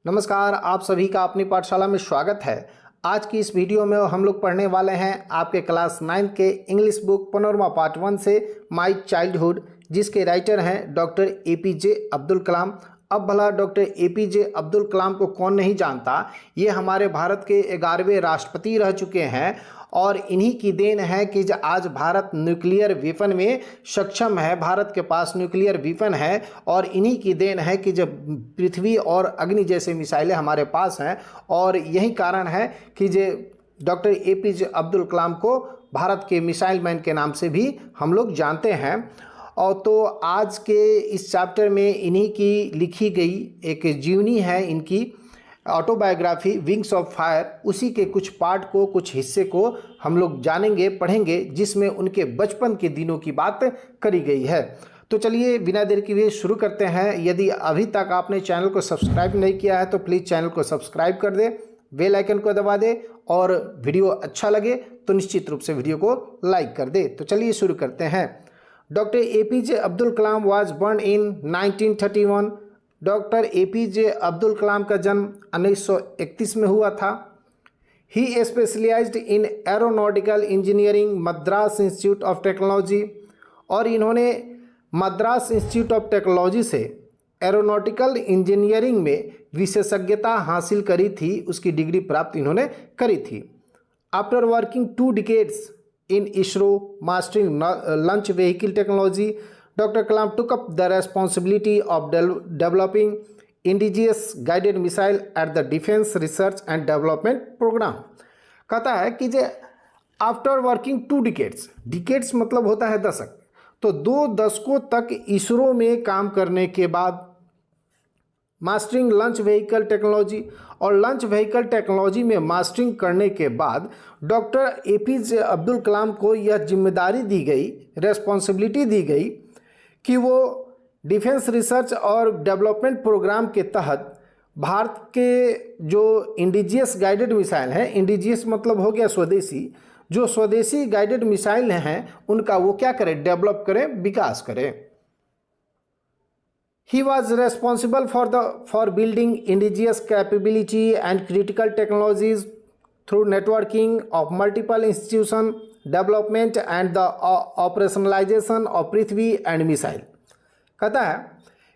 नमस्कार, आप सभी का अपनी पाठशाला में स्वागत है। आज की इस वीडियो में हम लोग पढ़ने वाले हैं आपके क्लास 9 के इंग्लिश बुक पैनोरमा पार्ट 1 से माय चाइल्डहुड, जिसके राइटर हैं डॉक्टर एपीजे अब्दुल कलाम। अब भला डॉक्टर एपीजे अब्दुल कलाम को कौन नहीं जानता। ये हमारे भारत के 11वें राष्ट्रपति रह चुके हैं और इन्हीं की देन है कि आज भारत न्यूक्लियर वेपन में सक्षम है। भारत के पास न्यूक्लियर वेपन है और इन्हीं की देन है कि जब पृथ्वी और अग्नि जैसे मिसाइलें हमारे पास हैं। और यही कारण है कि डॉक्टर एपीजे अब्दुल कलाम को भारत के मिसाइल मैन के नाम से भी हम लोग जानते हैं। और तो आज के इस चैप्टर में इन्हीं की लिखी गई एक जीवनी है, इनकी ऑटोबायोग्राफी विंग्स ऑफ फायर, उसी के कुछ पार्ट को, कुछ हिस्से को हम लोग जानेंगे, पढ़ेंगे, जिसमें उनके बचपन के दिनों की बात करी गई है। तो चलिए बिना देर किए शुरू करते हैं। यदि अभी तक आपने चैनल को सब्सक्राइब नहीं किया है तो प्लीज़ चैनल को सब्सक्राइब कर दे, बेल आइकन को दबा दे और वीडियो अच्छा लगे तो निश्चित रूप से वीडियो को लाइक कर दे। तो चलिए शुरू करते हैं। Doctor APJ Abdul Kalam was born in 1931। Doctor APJ Abdul Kalam का जन्म 1931 में हुआ था। He specialized in aeronautical engineering Madras institute of technology, और इन्होंने मद्रास इंस्टीट्यूट ऑफ टेक्नोलॉजी से एरोनॉटिकल इंजीनियरिंग में विशेषज्ञता हासिल करी थी, उसकी डिग्री प्राप्त इन्होंने करी थी। After working 2 decades in ISRO, mastering launch vehicle technology, Dr. Kalam took up the responsibility of developing indigenous guided missile at the Defense Research and Development Program। कहता है कि आफ्टर वर्किंग 2 decades मतलब होता है दशक, तो 2 दशकों तक इसरो में काम करने के बाद मास्टरिंग लंच व्हीकल टेक्नोलॉजी, और लंच व्हीकल टेक्नोलॉजी में मास्टरिंग करने के बाद डॉक्टर एपीजे अब्दुल कलाम को यह जिम्मेदारी दी गई, रेस्पॉन्सिबिलिटी दी गई कि वो डिफेंस रिसर्च और डेवलपमेंट प्रोग्राम के तहत भारत के जो इंडिजियस गाइडेड मिसाइल हैं, इंडिजियस मतलब हो गया स्वदेशी, जो स्वदेशी गाइडेड मिसाइल हैं उनका वो क्या करें, डेवलप करें, विकास करें। He was responsible for building indigenous capability and critical technologies through networking of multiple institution development and the operationalization of Prithvi and missile। कहता है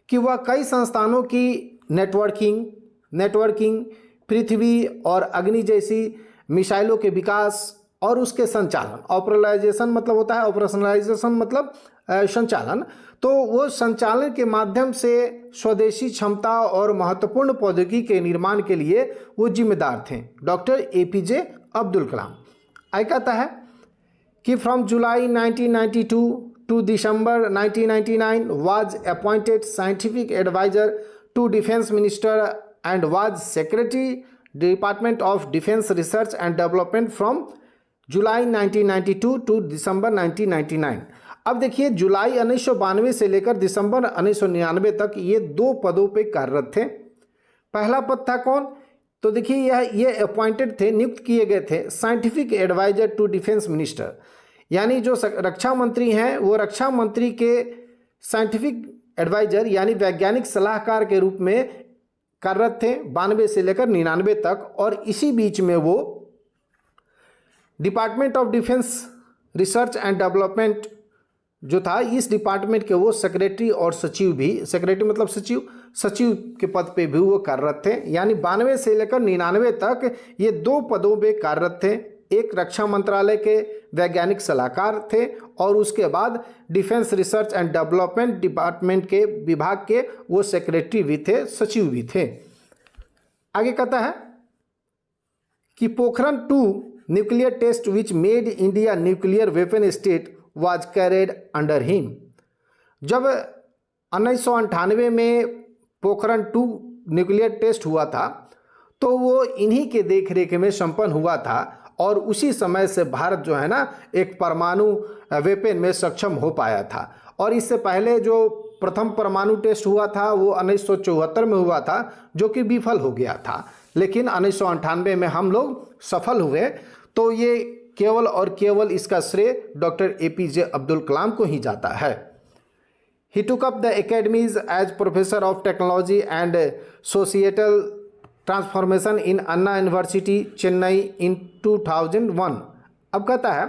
कि वह कई संस्थानों की नेटवर्किंग पृथ्वी और अग्नि जैसी मिसाइलों के विकास और उसके संचालन, ऑपरेशनलाइजेशन मतलब होता है, ऑपरेशनलाइजेशन मतलब संचालन, तो वो संचालन के माध्यम से स्वदेशी क्षमता और महत्वपूर्ण प्रौद्योगिकी के निर्माण के लिए वो जिम्मेदार थे, डॉक्टर एपीजे अब्दुल कलाम। कहता है कि from July 1992 to December 1999 was appointed scientific adviser to defence minister and was secretary department of defence research and development from July 1992 to December 1999। अब देखिए, जुलाई 1992 से लेकर दिसंबर 1999 तक ये 2 पदों पे कार्यरत थे। पहला पद था कौन, तो देखिए ये अपॉइंटेड थे, नियुक्त किए गए थे scientific adviser to defence minister, यानी जो रक्षा मंत्री हैं वो रक्षा मंत्री के साइंटिफिक एडवाइजर यानी वैज्ञानिक सलाहकार के रूप में कार्यरत थे 92 से लेकर 99 तक। और इसी बीच में वो department of defence research and development जो था, इस डिपार्टमेंट के वो सेक्रेटरी और सचिव भी, सेक्रेटरी मतलब सचिव के पद पे भी वो कार्यरत थे। यानी 92 से लेकर 99 तक ये 2 पदों पे कार्यरत थे। एक रक्षा मंत्रालय के वैज्ञानिक सलाहकार थे और उसके बाद defence research and development department के विभाग के वो सेक्रेटरी भी थे, सचिव भी थे। आगे कहता है कि Pokhran 2 nuclear test which made India nuclear weapon state was carried under him. जब 1998 में पोखरण 2 न्यूक्लियर टेस्ट हुआ था तो वो इन्हीं के देखरेख में संपन्न हुआ था और उसी समय से भारत जो है ना एक परमाणु वेपन में सक्षम हो पाया था। और इससे पहले जो प्रथम परमाणु टेस्ट हुआ था वो 1974 में हुआ था, जो कि विफल हो गया था, लेकिन 1998 में हम लोग सफल हुए। तो ये केवल और केवल इसका श्रेय डॉक्टर एपीजे अब्दुल कलाम को ही जाता है। He took up the academies as professor of technology and societal transformation in Anna university Chennai in 2001। अब कहता है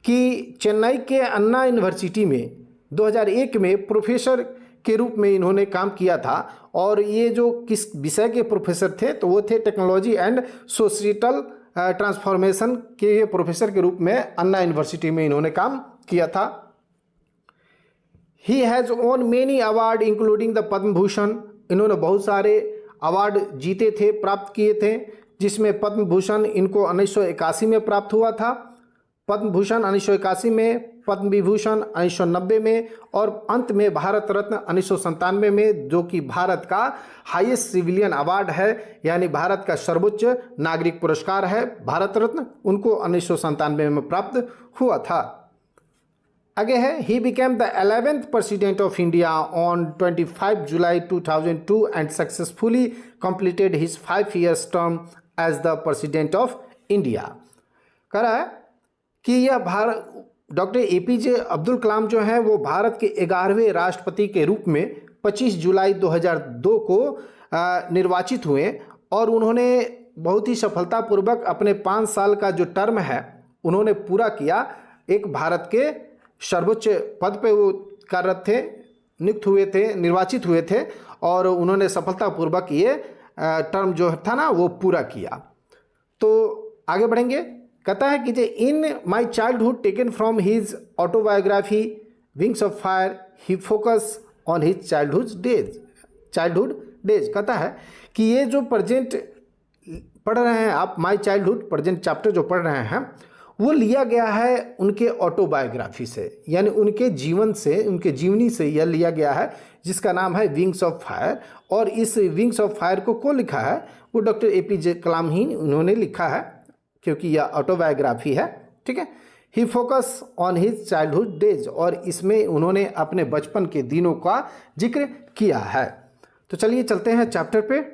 कि चेन्नई के अन्ना यूनिवर्सिटी में 2001 में प्रोफेसर के रूप में इन्होंने काम किया था। और ये जो किस विषय के प्रोफेसर थे, तो वो थे टेक्नोलॉजी एंड सोसाइटल ट्रांसफॉर्मेशन के ये प्रोफेसर के रूप में अन्ना यूनिवर्सिटी में इन्होंने काम किया था। He has won many award including the Padma Bhushan. इन्होंने बहुत सारे अवार्ड जीते थे, प्राप्त किए थे, जिसमें पद्म भूषण इनको 1981 में प्राप्त हुआ था, पद्म भूषण 1981 में, पद्म विभूषण 1990 में और अंत में भारत रत्न 1997 में, जो कि भारत का हाईएस्ट सिविलियन अवार्ड है, यानी भारत का सर्वोच्च नागरिक पुरस्कार है भारत रत्न, उनको 1997 में प्राप्त हुआ था। आगे है, he became the 11th president of India on 25 July 2002 and successfully completed his 5 years term as the president of India. कह रहा है कि यह भारत डॉक्टर एपीजे अब्दुल कलाम जो हैं वो भारत के 11वें राष्ट्रपति के रूप में 25 जुलाई 2002 को निर्वाचित हुए और उन्होंने बहुत ही सफलतापूर्वक अपने 5 साल का जो टर्म है उन्होंने पूरा किया। एक भारत के सर्वोच्च पद पे वो कार्यरत थे, नियुक्त हुए थे, निर्वाचित हुए थे और उन्होंने सफलतापूर्वक ये टर्म जो था ना वो पूरा किया। तो आगे बढ़ेंगे। कहता है कि जे in my childhood taken from his autobiography wings of fire he focus on his childhood days. कहता है कि ये जो प्रेजेंट पढ़ रहे हैं आप, माई चाइल्डहुड प्रेजेंट चैप्टर जो पढ़ रहे हैं, वो लिया गया है उनके ऑटोबायोग्राफी से, यानी उनके जीवन से, उनके जीवनी से यह लिया गया है, जिसका नाम है विंग्स ऑफ फायर। और इस विंग्स ऑफ फायर को कौन लिखा है? वो डॉक्टर एपीजे कलाम ही उन्होंने लिखा है, क्योंकि यह ऑटोबायोग्राफी है। ठीक है। He focus on his childhood days, और इसमें उन्होंने अपने बचपन के दिनों का जिक्र किया है। तो चलिए चलते हैं चैप्टर पे।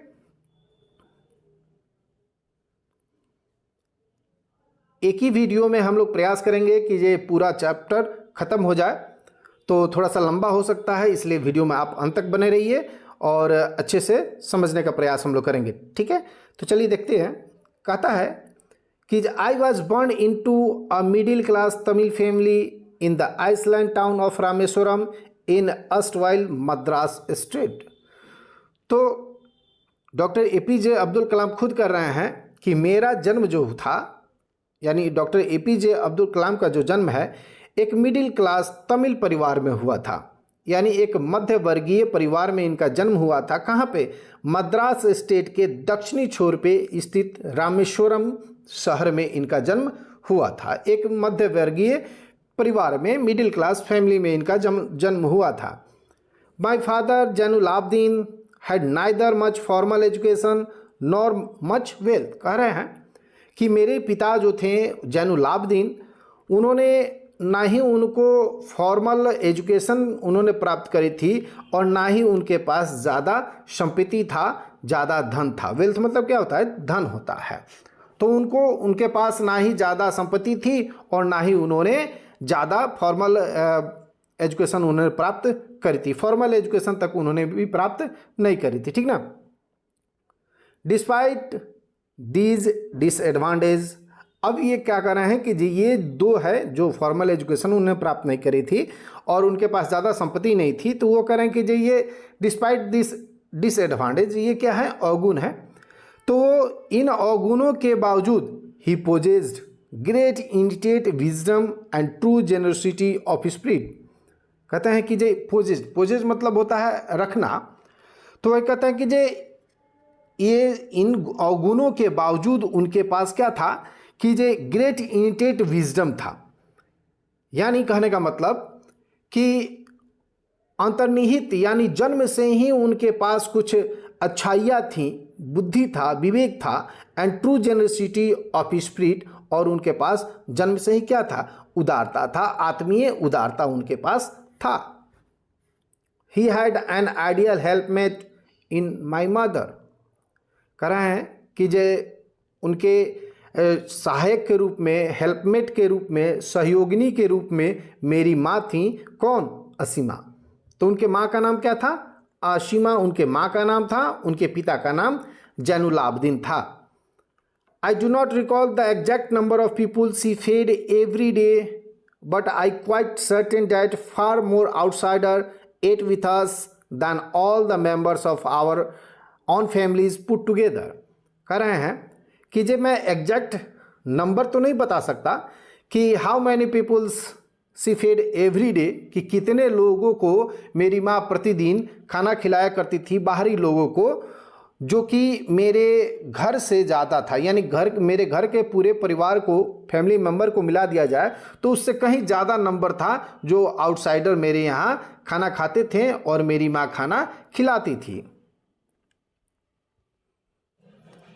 एक ही वीडियो में हम लोग प्रयास करेंगे कि ये पूरा चैप्टर ख़त्म हो जाए, तो थोड़ा सा लंबा हो सकता है, इसलिए वीडियो में आप अंत तक बने रहिए और अच्छे से समझने का प्रयास हम लोग करेंगे। ठीक है, तो चलिए देखते हैं। कहता है कि I was born into a middle class Tamil family in the island town of Rameswaram in erstwhile Madras state. तो डॉक्टर एपीजे अब्दुल कलाम खुद कर रहे हैं कि मेरा जन्म जो था, यानी डॉक्टर एपीजे अब्दुल कलाम का जो जन्म है एक मिडिल क्लास तमिल परिवार में हुआ था, यानी एक मध्य वर्गीय परिवार में इनका जन्म हुआ था। कहाँ पे? मद्रास स्टेट के दक्षिणी छोर पे स्थित रामेश्वरम शहर में इनका जन्म हुआ था। एक मध्य वर्गीय परिवार में, मिडिल क्लास फैमिली में इनका जन्म हुआ था। My father Jainulabdeen had neither much formal education nor much wealth. कह रहे हैं कि मेरे पिता जो थे जैनुलाब्दीन, उन्होंने ना ही उनको फॉर्मल एजुकेशन उन्होंने प्राप्त करी थी और ना ही उनके पास ज़्यादा संपत्ति था, ज़्यादा धन था। वेल्थ मतलब क्या होता है? धन होता है। तो उनके पास ना ही ज़्यादा संपत्ति थी और ना ही उन्होंने ज़्यादा फॉर्मल एजुकेशन उन्होंने प्राप्त करी थी। फॉर्मल एजुकेशन तक उन्होंने भी प्राप्त नहीं करी थी। ठीक ना। डिस्पाइट दीज डिसएडवांटेज, अब ये क्या कर रहे हैं कि जी ये दो है जो फॉर्मल एजुकेशन उन्हें प्राप्त नहीं करी थी और उनके पास ज़्यादा संपत्ति नहीं थी, तो वो कह रहे हैं कि जी ये डिस्पाइट दिस डिसएडवांटेज, ये क्या है? अवगुण है। तो इन अवगुणों के बावजूद he possessed great innate wisdom and true generosity of spirit. कहते हैं कि जी पोजेस्ड मतलब होता है रखना। तो वह कहते हैं कि जी ये इन अवगुणों के बावजूद उनके पास क्या था कि जे ग्रेट इनिटेट विजडम था, यानी कहने का मतलब कि अंतर्निहित, यानी जन्म से ही उनके पास कुछ अच्छाइयाँ थीं, बुद्धि था, विवेक था, and true generosity of spirit, और उनके पास जन्म से ही क्या था? उदारता था, आत्मीय उदारता उनके पास था। He had an ideal helpmate in my mother. कह रहे हैं कि जे उनके सहायक के रूप में, हेल्पमेट के रूप में, सहयोगिनी के रूप में मेरी माँ थी। कौन? असीमा। तो उनके माँ का नाम क्या था? आशिमा उनके माँ का नाम था, उनके पिता का नाम जैनुलाब्दीन था। I do not recall the exact number of people she fed every day, but I quite certain that far more outsider ate with us than all the members of our own families put together। कह रहे हैं कि जब मैं exact number तो नहीं बता सकता कि how many peoples she fed every day, कि कितने लोगों को मेरी माँ प्रतिदिन खाना खिलाया करती थी, बाहरी लोगों को, जो कि मेरे घर से ज़्यादा था। यानी मेरे घर के पूरे परिवार को, फैमिली मेम्बर को मिला दिया जाए तो उससे कहीं ज़्यादा नंबर था जो आउटसाइडर मेरे यहाँ खाना खाते थे और मेरी माँ खाना खिलाती थी।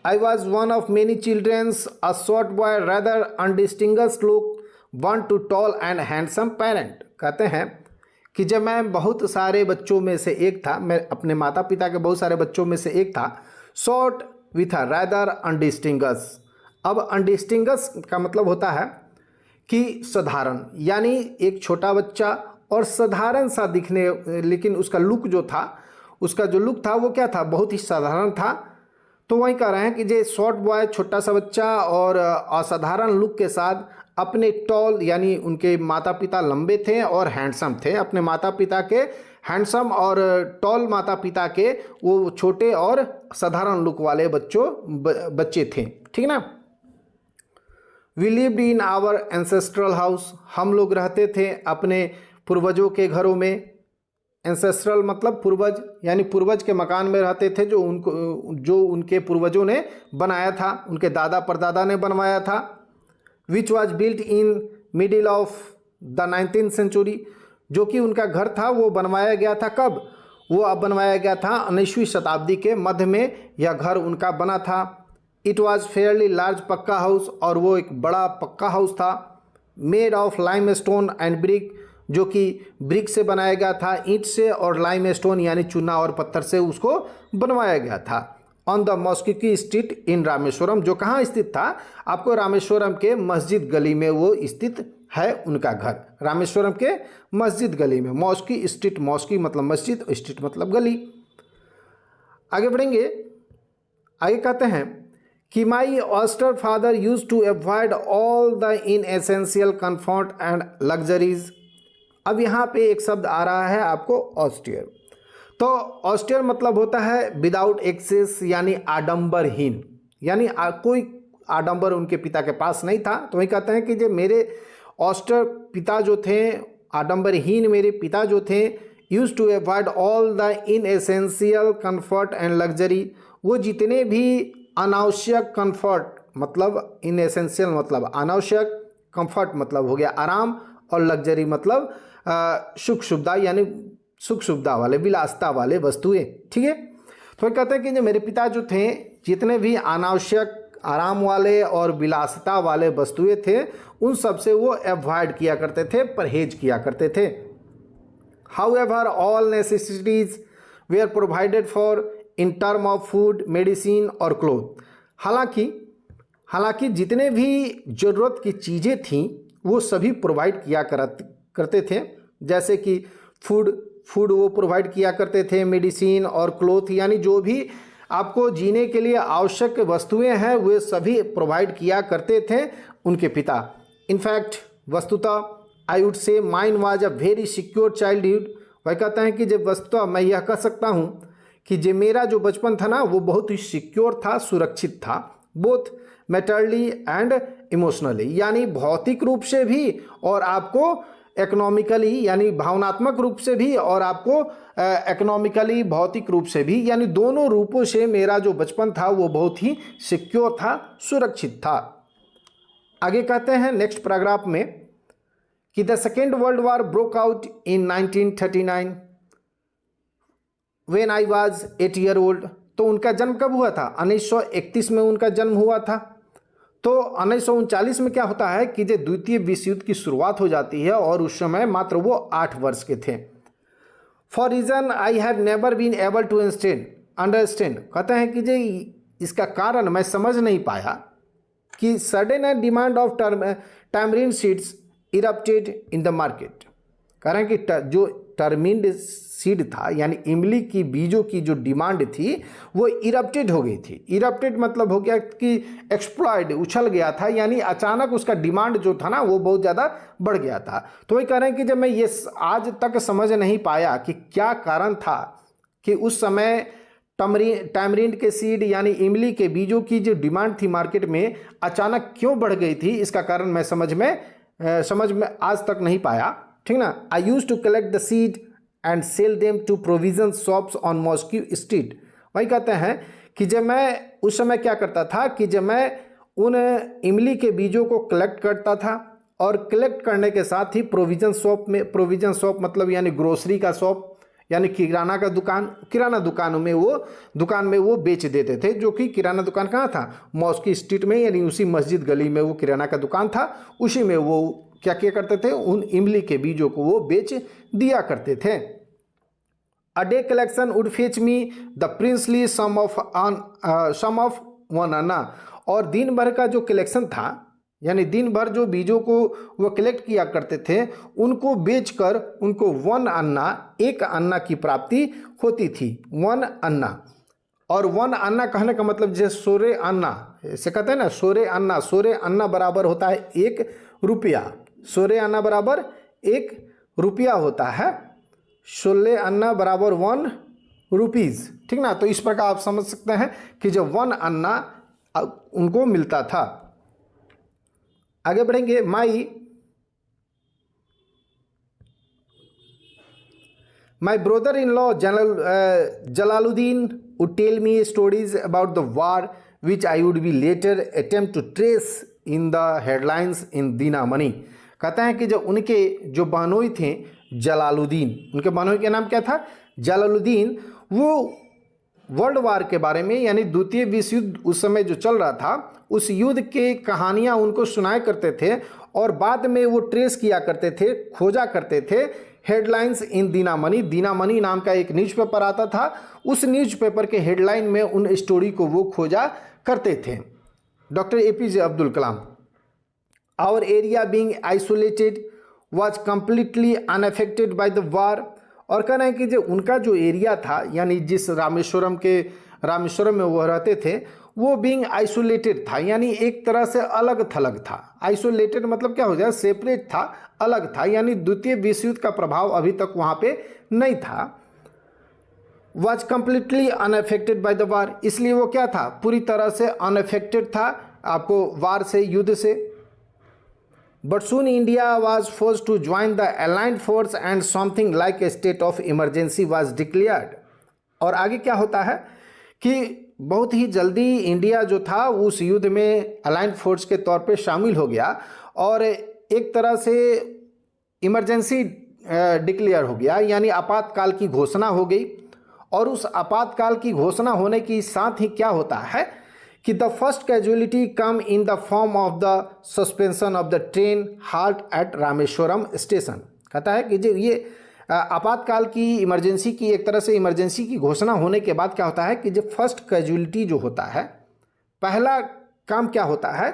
I was one of many children's, a short boy, rather undistinguished look, one to tall and handsome parent। कहते हैं कि जब मैं बहुत सारे बच्चों में से एक था, मैं अपने माता पिता के बहुत सारे बच्चों में से एक था, शॉर्ट विथ अ रैदर अनडिस्टिंगस। अब अनडिस्टिंगस का मतलब होता है कि साधारण, यानी एक छोटा बच्चा और साधारण सा दिखने, लेकिन उसका लुक जो था, उसका जो लुक था वो क्या था, बहुत ही साधारण था। तो वही कह रहे हैं कि जे शॉर्ट बॉय, छोटा सा बच्चा और असाधारण लुक के साथ अपने टॉल, यानी उनके माता पिता लंबे थे और हैंडसम थे, अपने माता पिता के हैंडसम और टॉल माता पिता के वो छोटे और साधारण लुक वाले बच्चे थे, ठीक ना। We lived in our ancestral house, हम लोग रहते थे अपने पूर्वजों के घरों में। एंसेस्ट्रल मतलब पूर्वज, यानी पूर्वज के मकान में रहते थे जो उनके पूर्वजों ने बनाया था, उनके दादा परदादा ने बनवाया था। Which was built in middle of the 19th century, जो कि उनका घर था वो बनवाया गया था कब, वो अब बनवाया गया था 19वीं शताब्दी के मध्य में यह घर उनका बना था। इट वॉज फेयरली लार्ज पक्का हाउस, और वो एक बड़ा पक्का हाउस था। Made of lime stone and brick, जो कि ब्रिक से बनाया गया था, ईंट से, और लाइम स्टोन यानी चूना और पत्थर से उसको बनवाया गया था। On the मॉस्किकी street in Rameswaram, जो कहाँ स्थित था, आपको रामेश्वरम के मस्जिद गली में वो स्थित है उनका घर, रामेश्वरम के मस्जिद गली में। मॉस्की स्ट्रीट, मॉस्की मतलब मस्जिद, स्ट्रीट मतलब गली। आगे बढ़ेंगे, आगे कहते हैं कि my austere father use to avoid all the inessential comfort and luxuries. अब यहाँ पे एक शब्द आ रहा है आपको ऑस्टियर। तो ऑस्टियर मतलब होता है विदाउट एक्सेस, यानी आडंबरहीन, यानी कोई आडंबर उनके पिता के पास नहीं था। तो वही कहते हैं कि जो मेरे ऑस्टर पिता जो थे, आडंबरहीन मेरे पिता जो थे, use to avoid all the inessential comfort and luxury, वो जितने भी अनावश्यक कंफर्ट, मतलब इनएसेंशियल मतलब अनावश्यक, कंफर्ट मतलब हो गया आराम, और लग्जरी मतलब सुख सुविधा, यानी सुख सुविधा वाले, विलासिता वाले वस्तुएं, ठीक है। तो कहते हैं कि जो मेरे पिता जो थे, जितने भी अनावश्यक, आराम वाले और विलासिता वाले वस्तुएं थे, उन सब से वो अवॉइड किया करते थे, परहेज किया करते थे। However all necessities were provided for in term of food, medicine or cloth. हालांकि जितने भी ज़रूरत की चीज़ें थीं वो सभी प्रोवाइड किया करते थे, जैसे कि फूड वो प्रोवाइड किया करते थे, मेडिसिन और क्लोथ, यानी जो भी आपको जीने के लिए आवश्यक वस्तुएं हैं वे सभी प्रोवाइड किया करते थे उनके पिता। इनफैक्ट वस्तुतः I would say mine was a very secure childhood. वह कहते हैं कि जब वस्तुतः मैं यह कह सकता हूँ कि जो मेरा जो बचपन था ना, वो बहुत ही सिक्योर था, सुरक्षित था, बोथ मेटरली एंड इमोशनली, यानी भौतिक रूप से भी और आपको इकोनॉमिकली, यानी भावनात्मक रूप से भी, और आपको इकोनॉमिकली, भौतिक रूप से भी, यानी दोनों रूपों से मेरा जो बचपन था वो बहुत ही सिक्योर था, सुरक्षित था। आगे कहते हैं नेक्स्ट पैराग्राफ में कि the second world war broke out in 1939 when I was 8 year old. तो उनका जन्म कब हुआ था? 1931 में उनका जन्म हुआ था। तो 1939 में क्या होता है कि जो द्वितीय विश्व युद्ध की शुरुआत हो जाती है, और उस समय मात्र वो 8 वर्ष के थे। For reason I have never been able to understand, कहते हैं कि जो इसका कारण मैं समझ नहीं पाया कि sudden demand of tamarind seeds erupted in the market. कह रहे हैं कि जो टर्मिंड सीड था यानी इमली की बीजों की जो डिमांड थी वो इरप्टेड हो गई थी। इरप्टेड मतलब हो गया कि एक्सप्लॉयड, उछल गया था, यानी अचानक उसका डिमांड जो था ना वो बहुत ज़्यादा बढ़ गया था। तो वही कह रहे हैं कि जब मैं ये आज तक समझ नहीं पाया कि क्या कारण था कि उस समय टैमरिंड के सीड यानी इमली के बीजों की जो डिमांड थी मार्केट में अचानक क्यों बढ़ गई थी, इसका कारण मैं समझ में आज तक नहीं पाया। ठीक ना। I use to collect the seed and sell them to provision shops on Mosque Street. वही कहते हैं कि जब मैं उस समय क्या करता था कि जब मैं उन इमली के बीजों को कलेक्ट करता था और कलेक्ट करने के साथ ही प्रोविजन शॉप मतलब यानी ग्रोसरी का शॉप यानी किराना का दुकान, किराना दुकान में वो बेच देते थे। जो कि किराना दुकान कहाँ था, मॉस्को स्ट्रीट में, यानी उसी मस्जिद गली में वो किराना का दुकान था। उसी में वो क्या किया करते थे, उन इमली के बीजों को वो बेच दिया करते थे। A day collection would fetch me the princely sum of 1 anna. और दिन भर का जो कलेक्शन था यानी दिन भर जो बीजों को वो कलेक्ट किया करते थे उनको बेचकर उनको 1 अन्ना, 1 अन्ना की प्राप्ति होती थी। 1 अन्ना, और 1 अन्ना कहने का मतलब जैसे सोरे अन्ना, ऐसे कहते हैं ना, सोरे अन्ना बराबर होता है 1 रुपया। सोरे अन्ना बराबर 1 रुपया होता है। 16 अन्ना बराबर 1 रुपीज़। ठीक ना। तो इस प्रकार आप समझ सकते हैं कि जब 1 अन्ना उनको मिलता था। आगे बढ़ेंगे। My brother in law Jalaluddin would tell me stories about the war which I would be later attempt to trace in the headlines in Dina money. कहते हैं कि जब उनके जो बहनोई थे जलालुद्दीन, उनके बहनोई का नाम क्या था, जलालुद्दीन, वो वर्ल्ड वार के बारे में यानी द्वितीय विश्व युद्ध उस समय जो चल रहा था उस युद्ध के कहानियां उनको सुनाया करते थे और बाद में वो ट्रेस किया करते थे, खोजा करते थे हेडलाइंस इन दीना मनी नाम का एक न्यूज़पेपर आता था। उस न्यूज़पेपर के हेडलाइन में उन स्टोरी को वो खोजा करते थे। Doctor APJ Abdul Kalam, our area being isolated was completely unaffected by the war. और कह रहे हैं कि जो उनका जो एरिया था यानी जिस रामेश्वरम में वो रहते थे वो बीइंग आइसोलेटेड था, यानी एक तरह से अलग थलग था। आइसोलेटेड मतलब क्या हो जाए, सेपरेट था, अलग था, यानी द्वितीय विश्व युद्ध का प्रभाव अभी तक वहाँ पे नहीं था। Was completely unaffected by the वार, इसलिए वो क्या था, पूरी तरह से अनअफेक्टेड था आपको वार से, युद्ध से। But soon India was forced to join the allied force and something like a state of emergency was declared. और आगे क्या होता है कि बहुत ही जल्दी इंडिया जो था उस युद्ध में अलाइंड फोर्स के तौर पे शामिल हो गया और एक तरह से इमरजेंसी डिक्लेयर हो गया, यानी आपातकाल की घोषणा हो गई। और उस आपातकाल की घोषणा होने के साथ ही क्या होता है कि the first casualty came in the form of the suspension of the train halt at Rameswaram station. कहता है कि जो ये आपातकाल की इमरजेंसी की एक तरह से इमरजेंसी की घोषणा होने के बाद क्या होता है कि जो फर्स्ट कैजुअलिटी जो होता है, पहला काम क्या होता है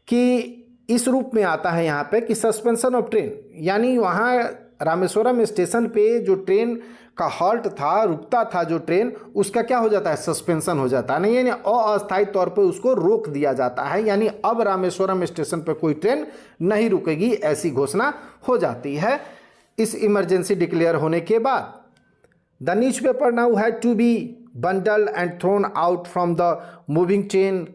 कि इस रूप में आता है यहाँ पे कि सस्पेंशन ऑफ ट्रेन, यानी वहाँ रामेश्वरम स्टेशन पे जो ट्रेन का हॉल्ट था, रुकता था जो ट्रेन, उसका क्या हो जाता है, सस्पेंशन हो जाता है, नहीं यानी अस्थायी तौर पे उसको रोक दिया जाता है, यानी अब रामेश्वरम स्टेशन पे कोई ट्रेन नहीं रुकेगी, ऐसी घोषणा हो जाती है इस इमरजेंसी डिक्लेयर होने के बाद। The newspaper now had to be bundled and thrown out from the moving train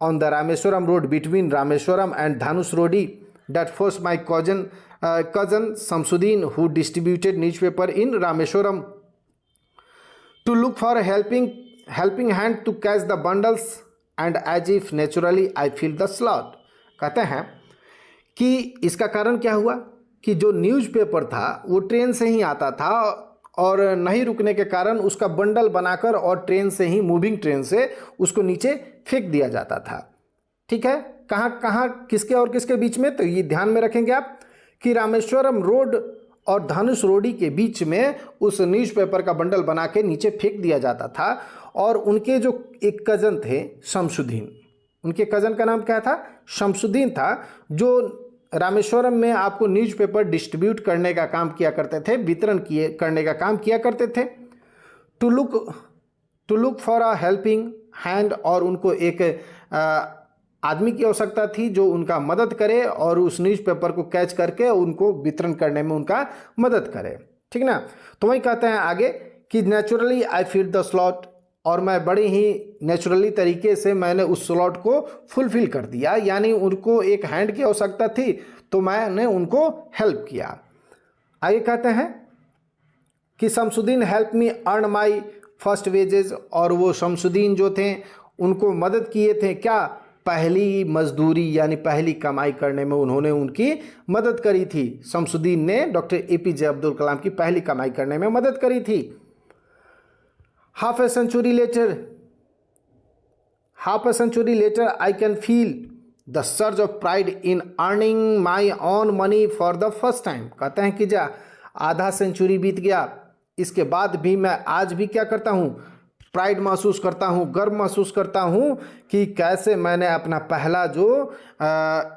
on the Rameswaram road between Rameswaram and Dhanusrodi that forced my cousin Samsuddin, who distributed newspaper in Rameswaram, to look for a helping hand to catch the bundles, and as if naturally I feel the slot। कहते हैं कि इसका कारण क्या हुआ कि जो newspaper था वो ट्रेन से ही आता था और नहीं रुकने के कारण उसका बंडल बनाकर और ट्रेन से ही, मूविंग ट्रेन से उसको नीचे फेंक दिया जाता था। ठीक है, कहाँ कहाँ किसके और किसके बीच में, तो ये ध्यान में रखेंगे आप कि रामेश्वरम रोड और धनुषरोडी के बीच में उस न्यूज़पेपर का बंडल बना के नीचे फेंक दिया जाता था। और उनके जो एक कज़न थे शमसुद्दीन, उनके कज़न का नाम क्या था, शमसुद्दीन था, जो रामेश्वरम में आपको न्यूज़पेपर डिस्ट्रीब्यूट करने का काम किया करते थे, वितरण करने का काम किया करते थे। To look for a helping hand, और उनको एक आदमी की आवश्यकता थी जो उनका मदद करे और उस न्यूज़पेपर को कैच करके उनको वितरण करने में उनका मदद करे, ठीक ना। तो वही कहते हैं आगे कि naturally I fill the slot, और मैं बड़े ही नेचुरली तरीके से मैंने उस स्लॉट को फुलफिल कर दिया, यानी उनको एक हैंड की आवश्यकता थी तो मैंने उनको हेल्प किया। आगे कहते हैं कि Shamsuddin help me earn my first wages, और वो शमसुद्दीन जो थे उनको मदद किए थे क्या, पहली मजदूरी यानी पहली कमाई करने में उन्होंने उनकी मदद करी थी। शमसुद्दीन ने डॉक्टर APJ अब्दुल कलाम की पहली कमाई करने में मदद करी थी। Half a century later I can feel the surge of pride in earning my own money for the first time. कहते हैं कि आधा सेंचुरी बीत गया, इसके बाद भी मैं आज भी क्या करता हूँ, प्राइड महसूस करता हूँ, गर्व महसूस करता हूँ कि कैसे मैंने अपना पहला जो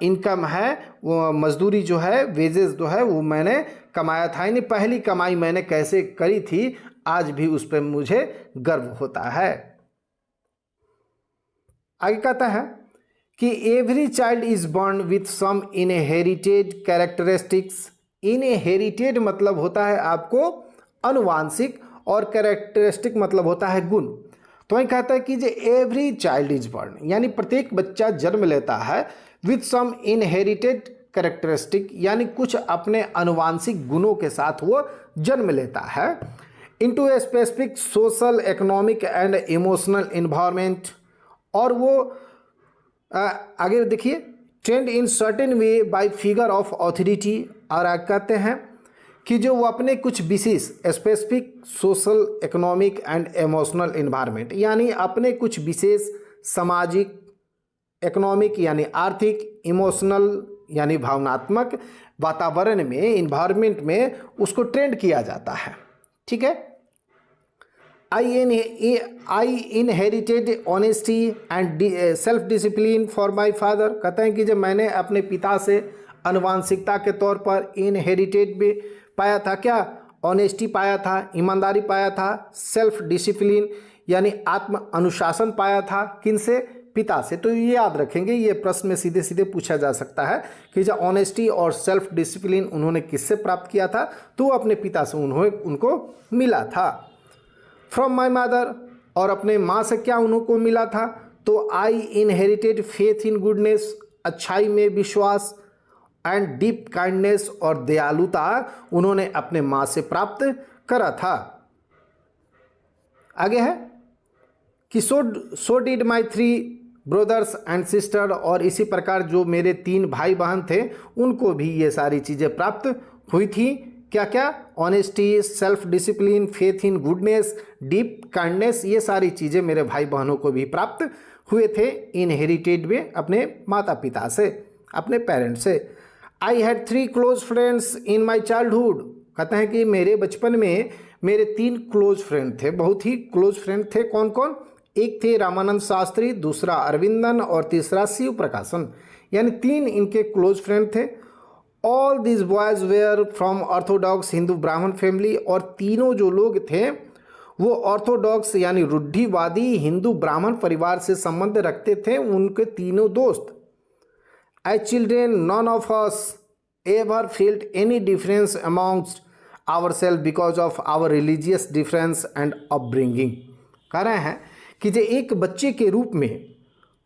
इनकम है, वो मजदूरी जो है, वेजेस जो है, वो मैंने कमाया था, यानी पहली कमाई मैंने कैसे करी थी, आज भी उस पर मुझे गर्व होता है। आगे कहता है कि every child is born with some inherited characteristics. Inherited मतलब होता है आपको अनुवांशिक, और कैरेक्टरिस्टिक मतलब होता है गुण। तो वही कहता है कि एवरी चाइल्ड इज बॉर्न, यानी प्रत्येक बच्चा जन्म लेता है विथ सम इनहेरिटेड कैरेक्टरिस्टिक, यानी कुछ अपने अनुवांशिक गुणों के साथ वो जन्म लेता है। Into a specific social, economic and emotional environment, और वो आगे देखिए, trained in certain way by figure of authority, और कहते हैं कि जो वो अपने कुछ विशेष specific social, economic and emotional environment, यानी अपने कुछ विशेष सामाजिक, इकोनॉमिक यानी आर्थिक, इमोशनल यानी भावनात्मक वातावरण में, इन्वायरमेंट में उसको ट्रेंड किया जाता है, ठीक है। आई inherited honesty and self discipline for my father. कहते हैं कि जब मैंने अपने पिता से अनुवांशिकता के तौर पर इनहेरिटेड भी पाया था, क्या, ऑनेस्टी पाया था, ईमानदारी पाया था, सेल्फ डिसिप्लिन यानी आत्म अनुशासन पाया था, किनसे, पिता से। तो ये याद रखेंगे, ये प्रश्न में सीधे सीधे पूछा जा सकता है कि जब ऑनेस्टी और सेल्फ डिसिप्लिन उन्होंने किससे प्राप्त किया था, तो अपने पिता से उनको मिला था। फ्रॉम माई मदर, और अपने माँ से क्या उनको मिला था, तो आई इनहेरिटेड फेथ इन गुडनेस, अच्छाई में विश्वास, एंड डीप काइंडनेस, और दयालुता उन्होंने अपने माँ से प्राप्त करा था। आगे है कि so did my 3 brothers and sister, और इसी प्रकार जो मेरे 3 भाई बहन थे उनको भी ये सारी चीज़ें प्राप्त हुई थी। क्या क्या, honesty, self discipline, faith in goodness, deep kindness, ये सारी चीज़ें मेरे भाई बहनों को भी प्राप्त हुए थे इनहेरिटेड में, अपने माता पिता से, अपने पेरेंट्स से। I had 3 close friends in my childhood. कहते हैं कि मेरे बचपन में मेरे 3 क्लोज फ्रेंड थे, बहुत ही क्लोज फ्रेंड थे। कौन कौन, एक थे रामानंद शास्त्री, दूसरा अरविंदन, और तीसरा शिव प्रकाशन, यानी 3 इनके क्लोज फ्रेंड थे। All this boys were from orthodox Hindu Brahmin family, और तीनों जो लोग थे वो ऑर्थोडॉक्स यानी रूढ़िवादी हिंदू ब्राह्मण परिवार से संबंध रखते थे, उनके तीनों दोस्त। As children none of us ever felt any difference amongst our self because of our religious difference and upbringing. कह रहे हैं कि जो एक बच्चे के रूप में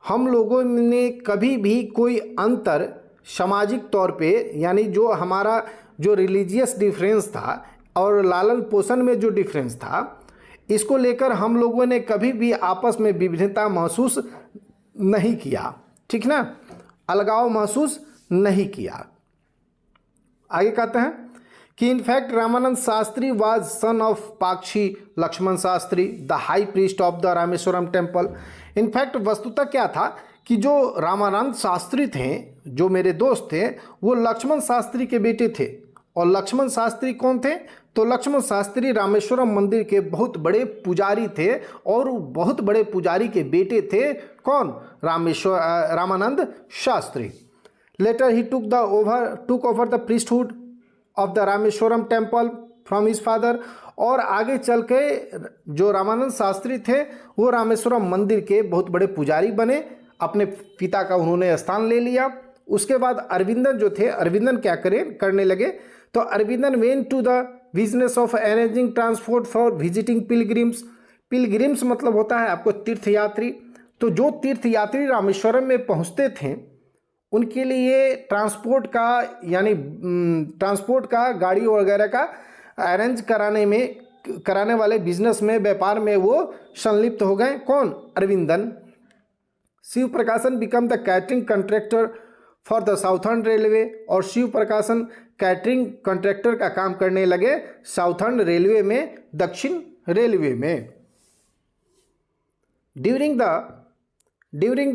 हम लोगों ने कभी भी कोई अंतर सामाजिक तौर पे, यानी जो हमारा जो रिलीजियस डिफरेंस था और लालन पोषण में जो डिफरेंस था, इसको लेकर हम लोगों ने कभी भी आपस में विभिन्नता महसूस नहीं किया, ठीक ना, अलगाव महसूस नहीं किया। आगे कहते हैं कि in fact Ramanand Shastri was son of Pakshi Lakshman Shastri, the high priest of the Rameswaram temple. In fact वस्तुतः क्या था कि जो रामानंद शास्त्री थे, जो मेरे दोस्त थे, वो लक्ष्मण शास्त्री के बेटे थे। और लक्ष्मण शास्त्री कौन थे, तो लक्ष्मण शास्त्री रामेश्वरम मंदिर के बहुत बड़े पुजारी थे, और बहुत बड़े पुजारी के बेटे थे कौन, Ramanand Shastri. Later he took over the priesthood of the Rameshwaram temple from his father. और आगे चल के जो रामानंद शास्त्री थे वो रामेश्वरम मंदिर के बहुत बड़े पुजारी बने, अपने पिता का उन्होंने स्थान ले लिया। उसके बाद अरविंदन जो थे, अरविंदन क्या करने लगे, तो Aravindan went to the business of arranging transport for visiting pilgrims. Pilgrims मतलब होता है आपको तीर्थयात्री। तो जो तीर्थयात्री रामेश्वरम में पहुंचते थे उनके लिए ट्रांसपोर्ट का, यानी ट्रांसपोर्ट का, गाड़ी वगैरह का अरेंज कराने वाले बिजनेस में, व्यापार में वो संलिप्त हो गए। कौन? अरविंदन। शिव प्रकाशन become the catering contractor for the southern railway. और शिव प्रकाशन कैटरिंग कॉन्ट्रैक्टर का काम करने लगे साउथर्न रेलवे में, दक्षिण रेलवे में। During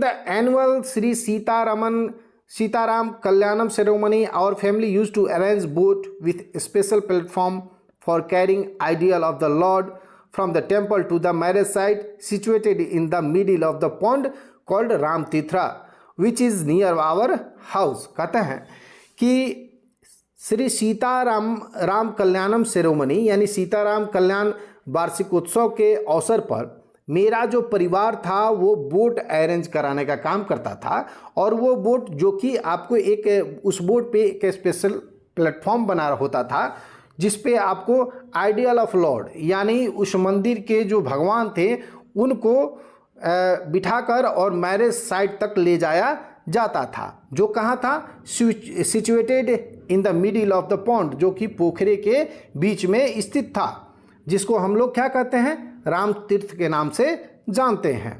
the annual Shri Sitarama Kalyanam ceremony our family used to arrange boat with special platform for carrying ideal of the Lord from the temple to the marriage site situated in the middle of the pond called Ram Tithra which is near our house। कहते हैं कि Shri Sitarama Kalyanam ceremony यानी सीताराम कल्याण वार्षिकोत्सव के अवसर पर मेरा जो परिवार था वो बोट अरेंज कराने का काम करता था। और वो बोट जो कि आपको उस बोट पे एक स्पेशल प्लेटफॉर्म बना होता था जिस पे आपको आइडियल ऑफ लॉर्ड यानी उस मंदिर के जो भगवान थे उनको बिठाकर और मैरिज साइट तक ले जाया जाता था, जो कहाँ था? Situated in the middle of the pond, जो कि पोखरे के बीच में स्थित था, जिसको हम लोग क्या कहते हैं? राम तीर्थ के नाम से जानते हैं।